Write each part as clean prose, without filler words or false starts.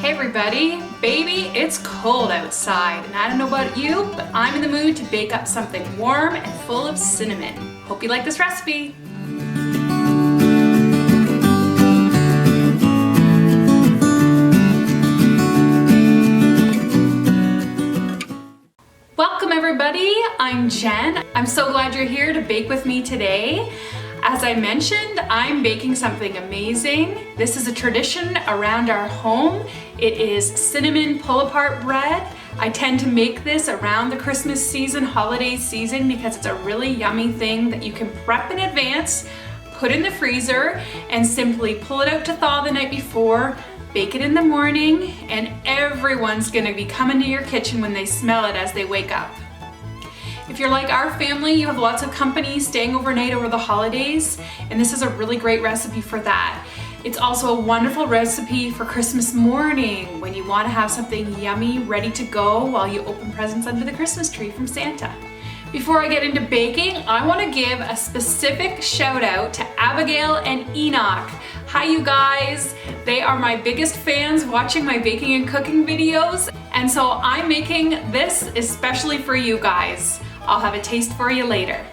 Hey everybody, baby, it's cold outside and I don't know about you, but I'm in the mood to bake up something warm and full of cinnamon. Hope you like this recipe. Welcome everybody, I'm Jen. I'm so glad you're here to bake with me today. As I mentioned, I'm baking something amazing. This is a tradition around our home. It is cinnamon pull-apart bread. I tend to make this around the Christmas season, holiday season, because it's a really yummy thing that you can prep in advance, put in the freezer, and simply pull it out to thaw the night before, bake it in the morning, and everyone's gonna be coming to your kitchen when they smell it as they wake up. If you're like our family, you have lots of company staying overnight over the holidays, and this is a really great recipe for that. It's also a wonderful recipe for Christmas morning when you want to have something yummy ready to go while you open presents under the Christmas tree from Santa. Before I get into baking, I want to give a specific shout out to Abigail and Enoch. Hi you guys! They are my biggest fans watching my baking and cooking videos, and so I'm making this especially for you guys. I'll have a taste for you later.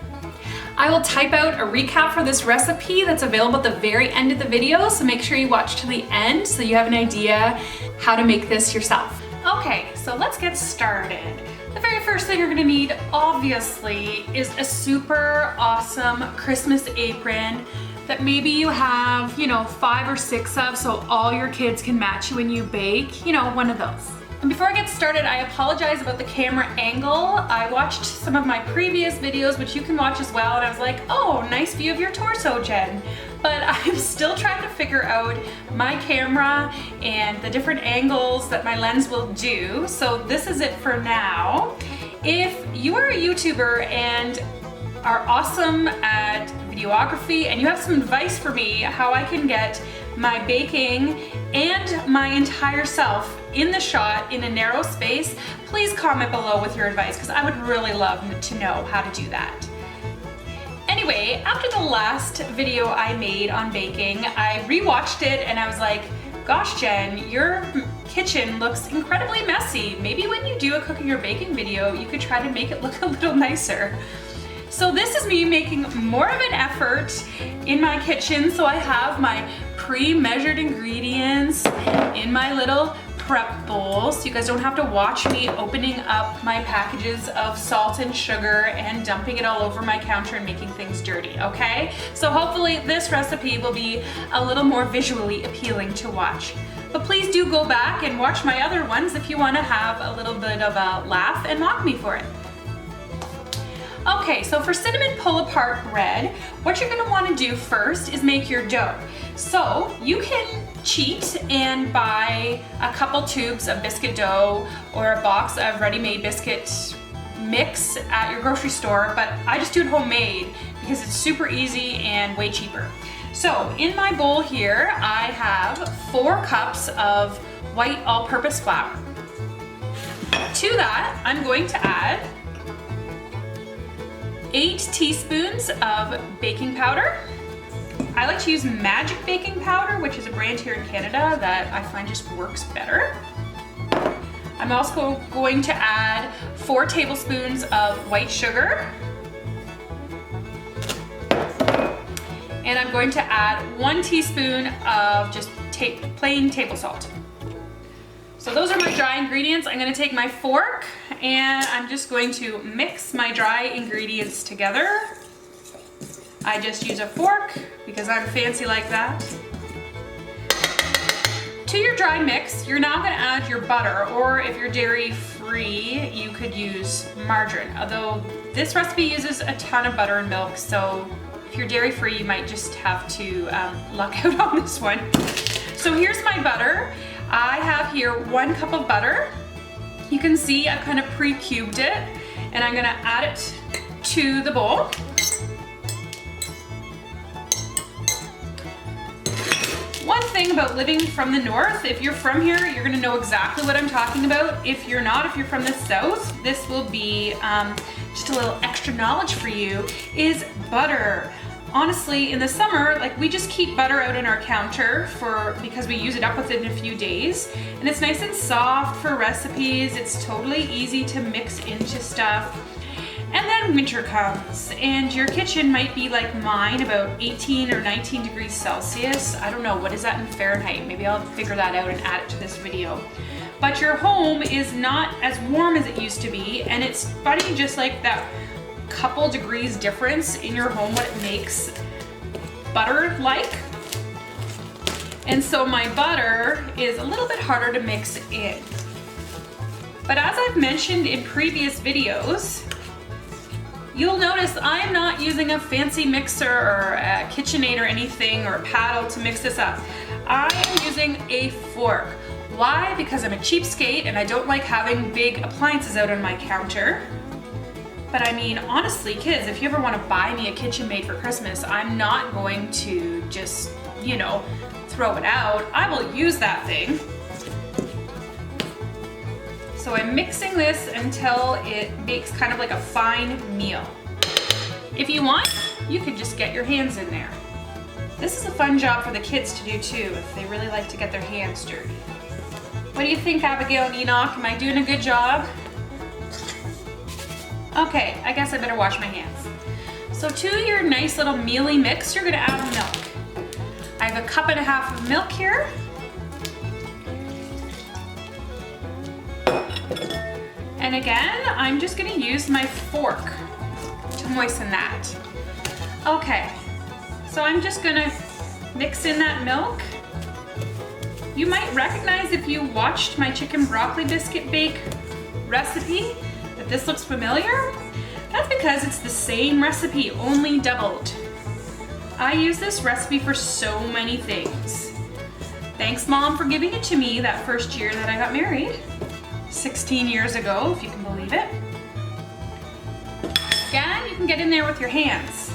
I will type out a recap for this recipe that's available at the very end of the video, so make sure you watch to the end so you have an idea how to make this yourself. Okay, so let's get started. The very first thing you're gonna need, obviously, is a super awesome Christmas apron that maybe you have, 5 or 6 of, so all your kids can match you when you bake, one of those. And before I get started, I apologize about the camera angle. I watched some of my previous videos, which you can watch as well, and I was like, oh, nice view of your torso, Jen. But I'm still trying to figure out my camera and the different angles that my lens will do. So this is it for now. If you are a YouTuber and are awesome at videography and you have some advice for me how I can get my baking and my entire self in the shot in a narrow space, please comment below with your advice because I would really love to know how to do that. Anyway, after the last video I made on baking, I rewatched it and I was like, gosh Jen, your kitchen looks incredibly messy. Maybe when you do a cooking or baking video, you could try to make it look a little nicer. So this is me making more of an effort in my kitchen. So I have my pre-measured ingredients in my little prep bowl, so you guys don't have to watch me opening up my packages of salt and sugar and dumping it all over my counter and making things dirty, okay? So hopefully this recipe will be a little more visually appealing to watch. But please do go back and watch my other ones if you want to have a little bit of a laugh and mock me for it. Okay, so for cinnamon pull-apart bread, what you're going to want to do first is make your dough. So you can cheat and buy a couple tubes of biscuit dough or a box of ready-made biscuit mix at your grocery store, but I just do it homemade because it's super easy and way cheaper. So in my bowl here, I have 4 cups of white all-purpose flour. To that, I'm going to add 8 teaspoons of baking powder. I like to use Magic Baking Powder, which is a brand here in Canada that I find just works better. I'm also going to add 4 tablespoons of white sugar. And I'm going to add 1 teaspoon of just plain table salt. So those are my dry ingredients. I'm going to take my fork and I'm just going to mix my dry ingredients together. I just use a fork because I'm fancy like that. To your dry mix, you're now going to add your butter, or if you're dairy free, you could use margarine. Although this recipe uses a ton of butter and milk, so if you're dairy free, you might just have to luck out on this one. So here's my butter. I have here 1 cup of butter. You can see I've kind of pre-cubed it, and I'm gonna add it to the bowl. One thing about living from the north, if you're from here, you're gonna know exactly what I'm talking about. If you're not, if you're from the south, this will be just a little extra knowledge for you, is butter. honestly, in the summer, like we just keep butter out on our counter because we use it up within a few days. And it's nice and soft for recipes. It's totally easy to mix into stuff. And then winter comes and your kitchen might be like mine, about 18 or 19 degrees Celsius. I don't know, what is that in Fahrenheit? Maybe I'll figure that out and add it to this video. But your home is not as warm as it used to be, and it's funny, just like that couple degrees difference in your home, what it makes butter like. And so my butter is a little bit harder to mix in. But as I've mentioned in previous videos, you'll notice I'm not using a fancy mixer or a KitchenAid or anything, or a paddle to mix this up. I am using a fork. Why? Because I'm a cheapskate and I don't like having big appliances out on my counter. But I mean, honestly, kids, if you ever want to buy me a KitchenAid for Christmas, I'm not going to just, you know, throw it out. I will use that thing. So I'm mixing this until it makes kind of like a fine meal. If you want, you could just get your hands in there. This is a fun job for the kids to do too, if they really like to get their hands dirty. What do you think, Abigail and Enoch? Am I doing a good job? Okay, I guess I better wash my hands. So to your nice little mealy mix, you're gonna add milk. I have a cup and a half of milk here. And again, I'm just gonna use my fork to moisten that. Okay, so I'm just gonna mix in that milk. You might recognize, if you watched my chicken broccoli biscuit bake recipe, that this looks familiar. That's because it's the same recipe, only doubled. I use this recipe for so many things. Thanks, Mom, for giving it to me that first year that I got married. 16 years ago, if you can believe it. Again, you can get in there with your hands.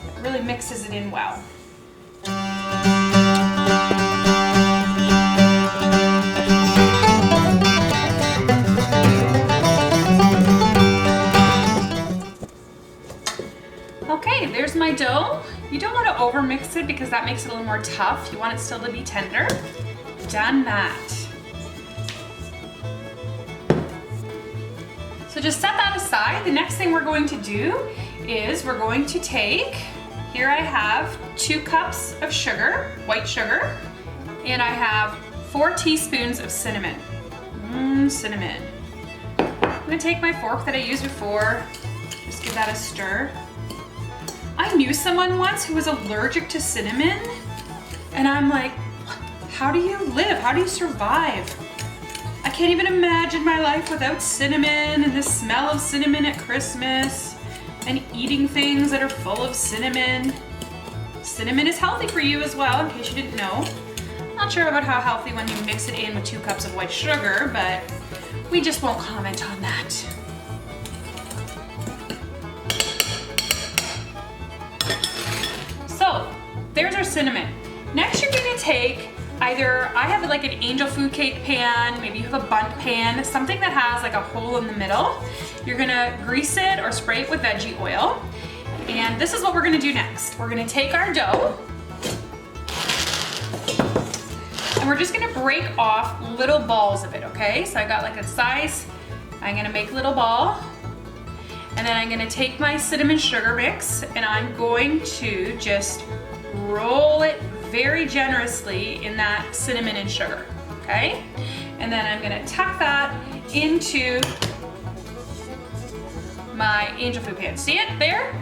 It really mixes it in well. Okay, there's my dough. You don't want to overmix it because that makes it a little more tough. You want it still to be tender. Done that. So just set that aside. The next thing we're going to do is we're going to take, here I have 2 cups of sugar, white sugar, and I have 4 teaspoons of cinnamon. Cinnamon. I'm gonna take my fork that I used before, just give that a stir. I knew someone once who was allergic to cinnamon, and I'm like, how do you live? How do you survive? I can't even imagine my life without cinnamon and the smell of cinnamon at Christmas and eating things that are full of cinnamon. Cinnamon is healthy for you as well, in case you didn't know. Not sure about how healthy when you mix it in with 2 cups of white sugar, but we just won't comment on that. So, there's our cinnamon. Next you're gonna take either, I have like an angel food cake pan, maybe you have a bundt pan, something that has like a hole in the middle. You're gonna grease it or spray it with veggie oil. And this is what we're gonna do next. We're gonna take our dough and we're just gonna break off little balls of it, okay? So I got like a size, I'm gonna make a little ball. And then I'm gonna take my cinnamon sugar mix and I'm going to just roll it very generously in that cinnamon and sugar, okay? And then I'm gonna tuck that into my angel food pan. See it there?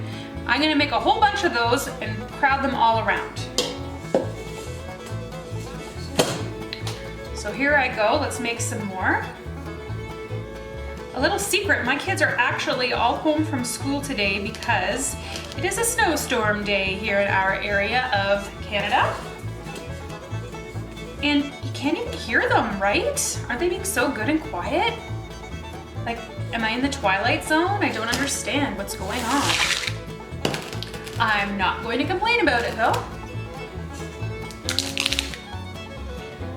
I'm gonna make a whole bunch of those and crowd them all around. So here I go, let's make some more. A little secret, my kids are actually all home from school today because it is a snowstorm day here in our area of Canada. And you can't even hear them, right? Aren't they being so good and quiet? Like, am I in the twilight zone? I don't understand what's going on. I'm not going to complain about it though.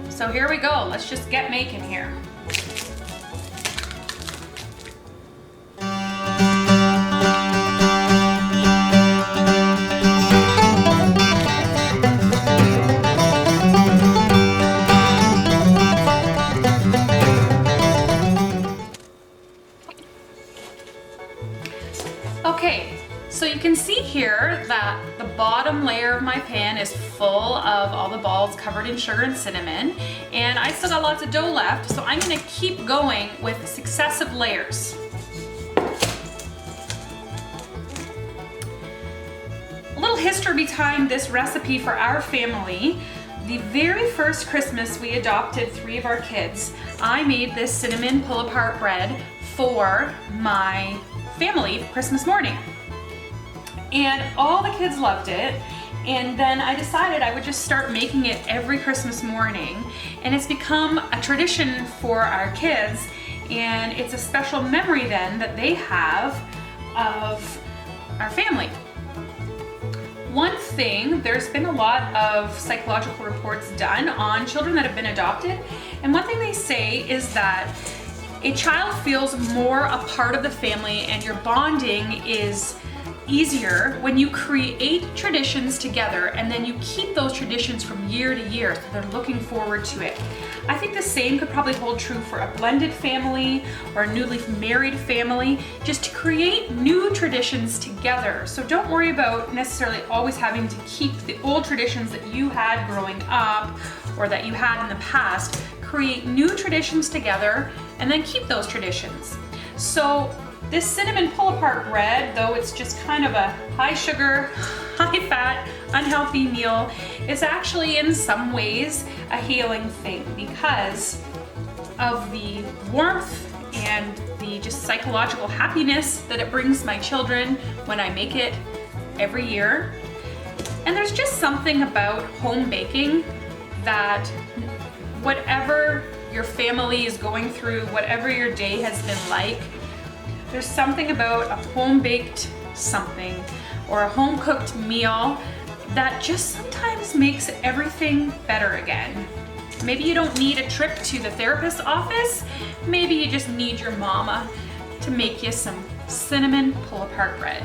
So here we go, let's just get making here. can see here that the bottom layer of my pan is full of all the balls covered in sugar and cinnamon, and I still got lots of dough left, so I'm gonna keep going with successive layers. A little history behind this recipe for our family. The very first Christmas we adopted 3 of our kids, I made this cinnamon pull-apart bread for my family for Christmas morning. And all the kids loved it. And then I decided I would just start making it every Christmas morning. And it's become a tradition for our kids. And it's a special memory then that they have of our family. One thing, there's been a lot of psychological reports done on children that have been adopted, and one thing they say is that a child feels more a part of the family and your bonding is easier when you create traditions together and then you keep those traditions from year to year so they're looking forward to it. I think the same could probably hold true for a blended family or a newly married family, just to create new traditions together. So don't worry about necessarily always having to keep the old traditions that you had growing up or that you had in the past. Create new traditions together and then keep those traditions. So this cinnamon pull-apart bread, though it's just kind of a high sugar, high fat, unhealthy meal, is actually in some ways a healing thing because of the warmth and the just psychological happiness that it brings my children when I make it every year. And there's just something about home baking that whatever your family is going through, whatever your day has been like, there's something about a home-baked something or a home-cooked meal that just sometimes makes everything better again. Maybe you don't need a trip to the therapist's office. Maybe you just need your mama to make you some cinnamon pull-apart bread.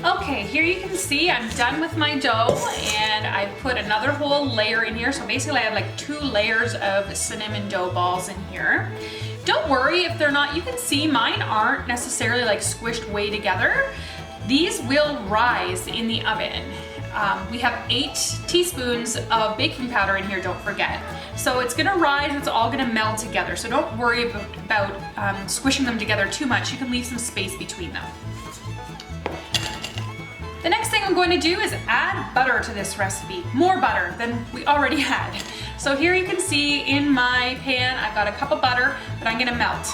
Okay, here you can see I'm done with my dough and I put another whole layer in here. So basically I have like 2 layers of cinnamon dough balls in here. Don't worry if they're not, you can see mine aren't necessarily like squished way together. These will rise in the oven. We have 8 teaspoons of baking powder in here, don't forget. So it's gonna rise, it's all gonna meld together. So don't worry about squishing them together too much. You can leave some space between them. The next thing I'm going to do is add butter to this recipe, more butter than we already had. So here you can see in my pan, I've got a cup of butter that I'm gonna melt.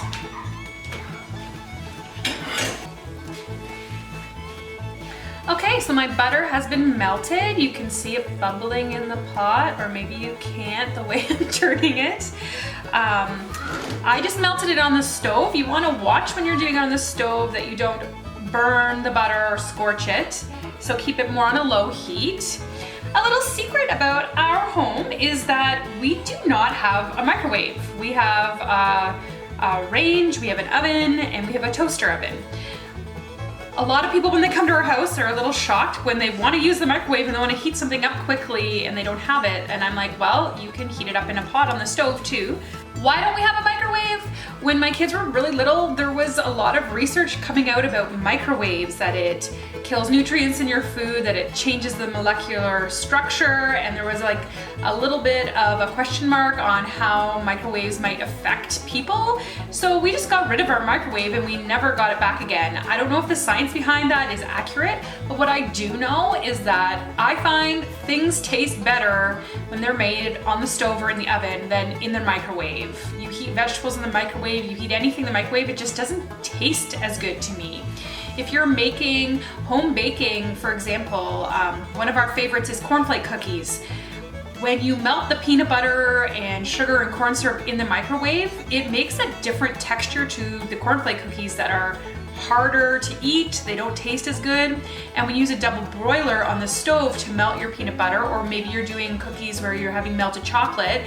Okay, so my butter has been melted. You can see it bubbling in the pot, or maybe you can't the way I'm turning it. I just melted it on the stove. You wanna watch when you're doing it on the stove that you don't burn the butter or scorch it. So keep it more on a low heat. A little secret about our home is that we do not have a microwave. We have a range, we have an oven, and we have a toaster oven. A lot of people when they come to our house are a little shocked when they want to use the microwave and they want to heat something up quickly and they don't have it. And I'm like, well, you can heat it up in a pot on the stove too. Why don't we have a microwave? When my kids were really little, there was a lot of research coming out about microwaves, that it kills nutrients in your food, that it changes the molecular structure, and there was like a little bit of a question mark on how microwaves might affect people. So we just got rid of our microwave and we never got it back again. I don't know if the science behind that is accurate, but what I do know is that I find things taste better when they're made on the stove or in the oven than in the microwave. You heat vegetables in the microwave, you heat anything in the microwave, it just doesn't taste as good to me. If you're making home baking, for example, one of our favorites is cornflake cookies. When you melt the peanut butter and sugar and corn syrup in the microwave, it makes a different texture to the cornflake cookies that are harder to eat, they don't taste as good. And when you use a double broiler on the stove to melt your peanut butter, or maybe you're doing cookies where you're having melted chocolate,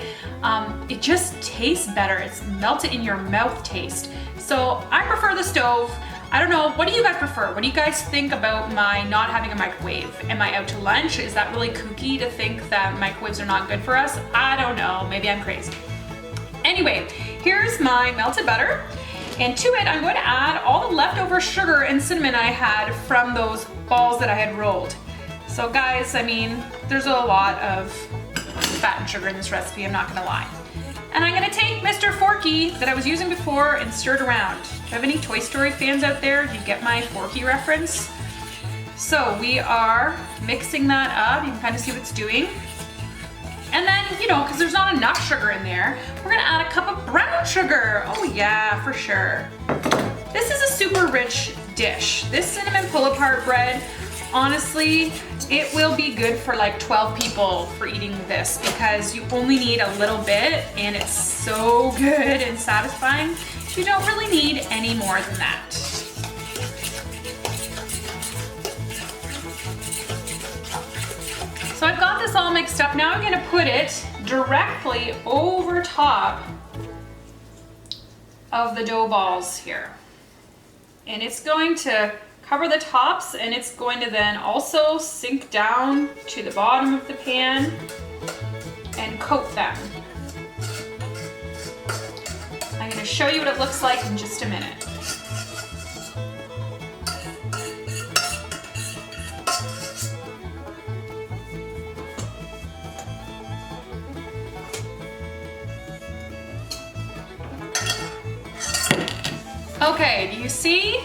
it just tastes better. It's melted in your mouth taste. So I prefer the stove. I don't know, what do you guys prefer? What do you guys think about my not having a microwave? Am I out to lunch? Is that really kooky to think that microwaves are not good for us? I don't know, maybe I'm crazy. Anyway, here's my melted butter. And to it, I'm going to add all the leftover sugar and cinnamon I had from those balls that I had rolled. So guys, I mean, there's a lot of fat and sugar in this recipe, I'm not gonna lie. And I'm gonna take Mr. Forky that I was using before and stir it around. Do you have any Toy Story fans out there? Do you get my Forky reference? So we are mixing that up. You can kind of see what it's doing. And then, you know, because there's not enough sugar in there, we're gonna add a cup of brown sugar. Oh yeah, for sure. This is a super rich dish. This cinnamon pull-apart bread, honestly, it will be good for like 12 people for eating this because you only need a little bit and it's so good and satisfying. You don't really need any more than that. So I've got this all mixed up. Now I'm gonna put it directly over top of the dough balls here. And it's going to cover the tops and it's going to then also sink down to the bottom of the pan and coat them. I'm going to show you what it looks like in just a minute. Okay, do you see?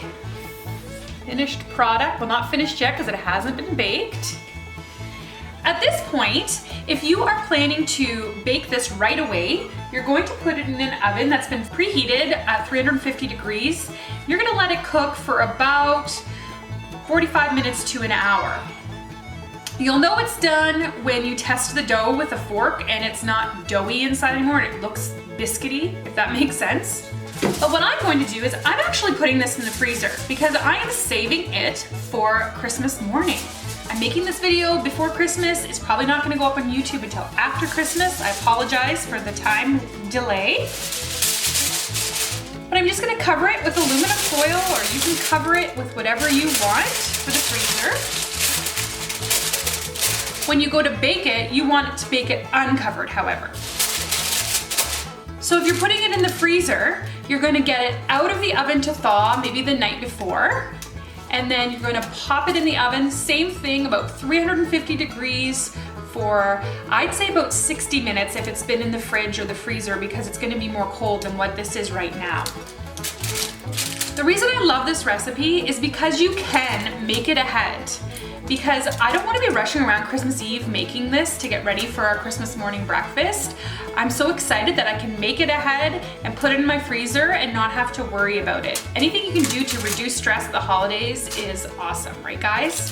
Finished product. Well, not finished yet because it hasn't been baked. At this point, if you are planning to bake this right away, you're going to put it in an oven that's been preheated at 350 degrees. You're gonna let it cook for about 45 minutes to an hour. You'll know it's done when you test the dough with a fork and it's not doughy inside anymore and it looks biscuity, if that makes sense. But what I'm going to do is I'm actually putting this in the freezer because I am saving it for Christmas morning. I'm making this video before Christmas. It's probably not going to go up on YouTube until after Christmas. I apologize for the time delay. But I'm just going to cover it with aluminum foil, or you can cover it with whatever you want for the freezer. When you go to bake it, you want to bake it uncovered, however. So if you're putting it in the freezer, you're going to get it out of the oven to thaw maybe the night before, and then you're going to pop it in the oven, same thing, about 350 degrees for, I'd say about 60 minutes if it's been in the fridge or the freezer, because it's going to be more cold than what this is right now. The reason I love this recipe is because you can make it ahead. Because I don't want to be rushing around Christmas Eve making this to get ready for our Christmas morning breakfast. I'm so excited that I can make it ahead and put it in my freezer and not have to worry about it. Anything you can do to reduce stress at the holidays is awesome, right guys?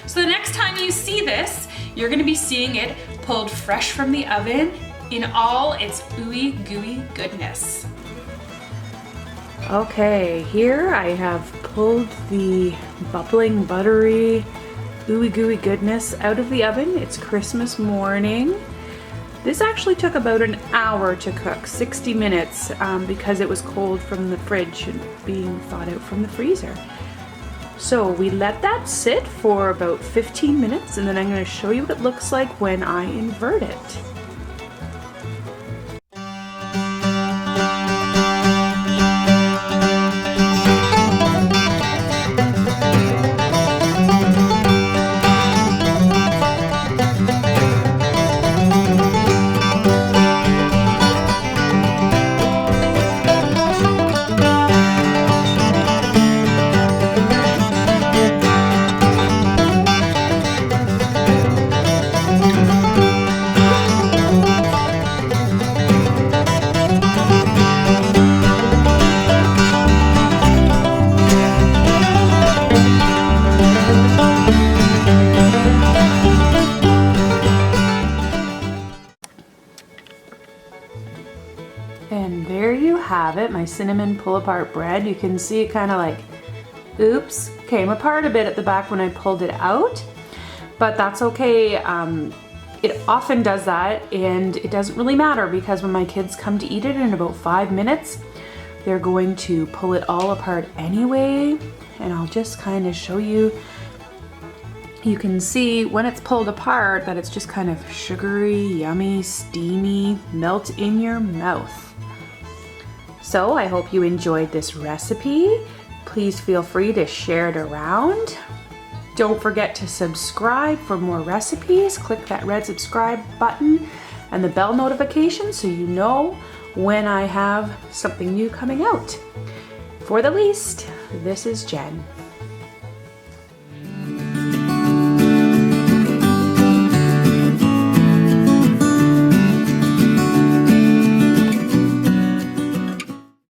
So the next time you see this, you're gonna be seeing it pulled fresh from the oven in all its ooey gooey goodness. Okay, here I have pulled the bubbling, buttery, ooey gooey goodness out of the oven. It's Christmas morning. This actually took about an hour to cook, 60 minutes, because it was cold from the fridge and being thawed out from the freezer. So we let that sit for about 15 minutes, and then I'm going to show you what it looks like when I invert it. And there you have it, my cinnamon pull-apart bread. You can see it kind of like, oops, came apart a bit at the back when I pulled it out, but that's okay. It often does that, and it doesn't really matter because when my kids come to eat it in about 5 minutes, they're going to pull it all apart anyway. And I'll just kind of show you. You can see when it's pulled apart that it's just kind of sugary, yummy, steamy, melt in your mouth. So I hope you enjoyed this recipe. Please feel free to share it around. Don't forget to subscribe for more recipes. Click that red subscribe button and the bell notification so you know when I have something new coming out. For the least, this is Jen.